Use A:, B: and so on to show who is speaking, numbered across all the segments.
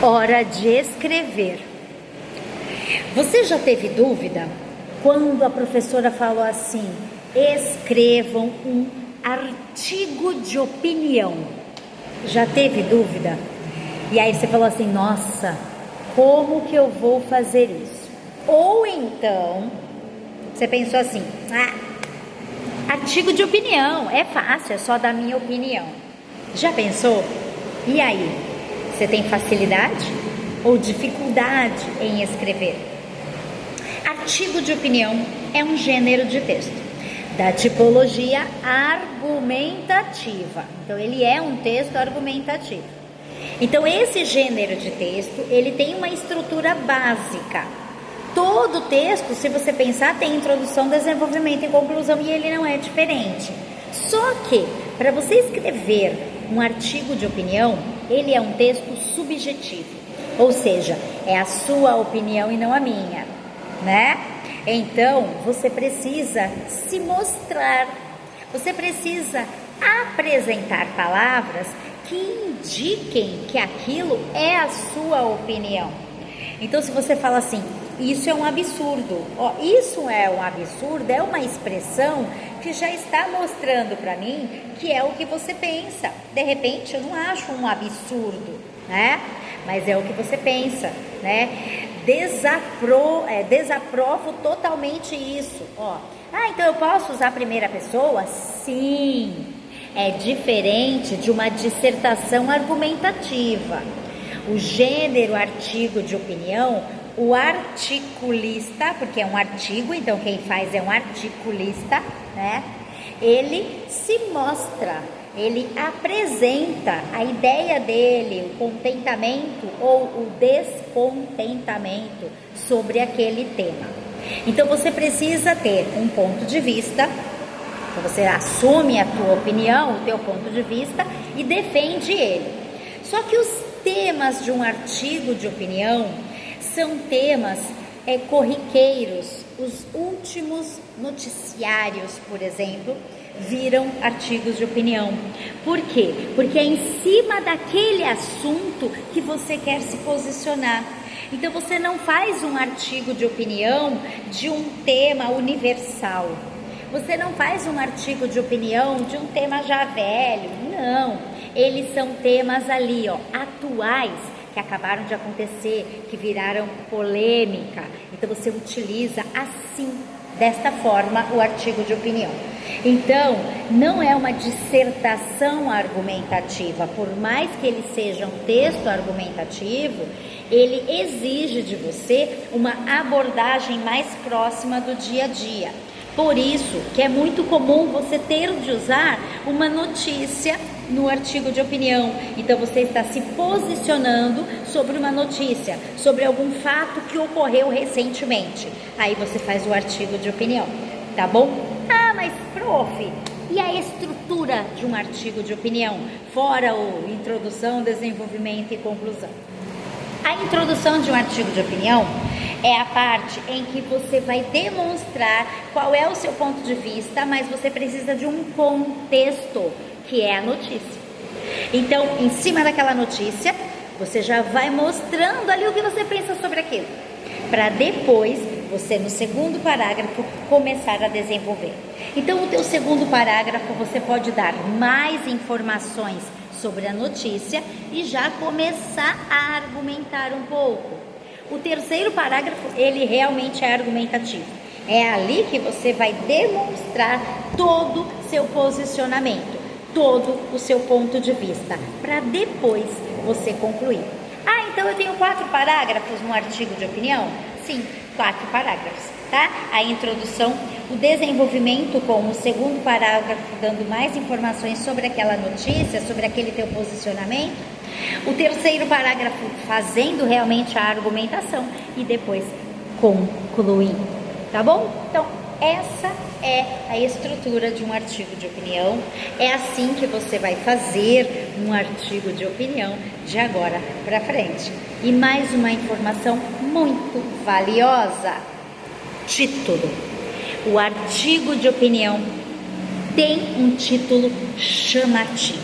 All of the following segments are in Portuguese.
A: Hora de escrever. Você já teve dúvida quando a professora falou assim: escrevam um artigo de opinião? Já teve dúvida? E aí você falou assim: nossa, como que eu vou fazer isso? Ou então você pensou assim: artigo de opinião, é fácil, é só dar minha opinião. Já pensou? E aí? Você tem facilidade ou dificuldade em escrever? Artigo de opinião é um gênero de texto da tipologia argumentativa. Então, ele é um texto argumentativo. Então, esse gênero de texto, ele tem uma estrutura básica. Todo texto, se você pensar, tem introdução, desenvolvimento e conclusão, e ele não é diferente. Só que, para você escrever um artigo de opinião, ele é um texto subjetivo, ou seja, é a sua opinião e não a minha, né? Então, você precisa se mostrar, você precisa apresentar palavras que indiquem que aquilo é a sua opinião. Então, se você fala assim: isso é um absurdo, isso é um absurdo, é uma expressão que já está mostrando para mim que é o que você pensa. De repente, eu não acho um absurdo, né? Mas é o que você pensa, né? Desaprovo totalmente isso. Então eu posso usar a primeira pessoa? Sim, é diferente de uma dissertação argumentativa. O gênero artigo de opinião, o articulista, porque é um artigo, então quem faz é um articulista, né? Ele se mostra, ele apresenta a ideia dele, o contentamento ou o descontentamento sobre aquele tema. Então você precisa ter um ponto de vista, então você assume a tua opinião, o teu ponto de vista e defende ele. Só que os temas de um artigo de opinião são temas corriqueiros. Os últimos noticiários, por exemplo, viram artigos de opinião. Por quê? Porque é em cima daquele assunto que você quer se posicionar. Então você não faz um artigo de opinião de um tema universal. Você não faz um artigo de opinião de um tema já velho. Não. Eles são temas ali, atuais, que acabaram de acontecer, que viraram polêmica. Então você utiliza assim, desta forma, o artigo de opinião. Então, não é uma dissertação argumentativa. Por mais que ele seja um texto argumentativo, ele exige de você uma abordagem mais próxima do dia a dia. Por isso que é muito comum você ter de usar uma notícia no artigo de opinião. Então você está se posicionando sobre uma notícia, sobre algum fato que ocorreu recentemente. Aí você faz o artigo de opinião, tá bom? Mas prof, e a estrutura de um artigo de opinião? Fora o introdução, desenvolvimento e conclusão. A introdução de um artigo de opinião é a parte em que você vai demonstrar qual é o seu ponto de vista, mas você precisa de um contexto, que é a notícia. Então, em cima daquela notícia, você já vai mostrando ali o que você pensa sobre aquilo, para depois você, no segundo parágrafo, começar a desenvolver. Então, o teu segundo parágrafo, você pode dar mais informações sobre a notícia e já começar a argumentar um pouco. O terceiro parágrafo, ele realmente é argumentativo. É ali que você vai demonstrar todo o seu posicionamento, todo o seu ponto de vista, para depois você concluir. Então eu tenho 4 parágrafos no artigo de opinião? Sim, 4 parágrafos, tá? A introdução, o desenvolvimento com o segundo parágrafo dando mais informações sobre aquela notícia, sobre aquele teu posicionamento. O terceiro parágrafo fazendo realmente a argumentação e depois concluir, tá bom? Então, essa é a estrutura de um artigo de opinião. É assim que você vai fazer um artigo de opinião de agora para frente. E mais uma informação muito valiosa: título. O artigo de opinião tem um título chamativo.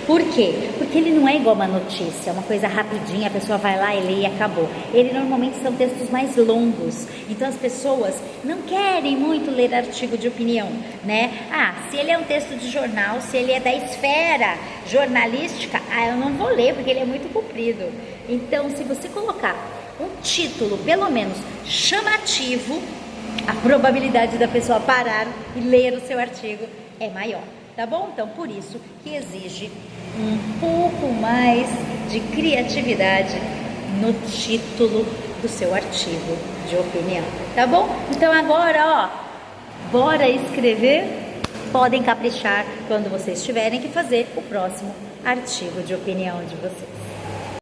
A: Por quê? Porque ele não é igual uma notícia, uma coisa rapidinha, a pessoa vai lá e lê e acabou. Ele normalmente são textos mais longos, então as pessoas não querem muito ler artigo de opinião, né? Se ele é um texto de jornal, se ele é da esfera jornalística, eu não vou ler porque ele é muito comprido. Então, se você colocar um título, pelo menos chamativo, a probabilidade da pessoa parar e ler o seu artigo é maior, tá bom? Então, por isso que exige um pouco mais de criatividade no título do seu artigo de opinião, tá bom? Então agora, bora escrever. Podem caprichar quando vocês tiverem que fazer o próximo artigo de opinião de vocês.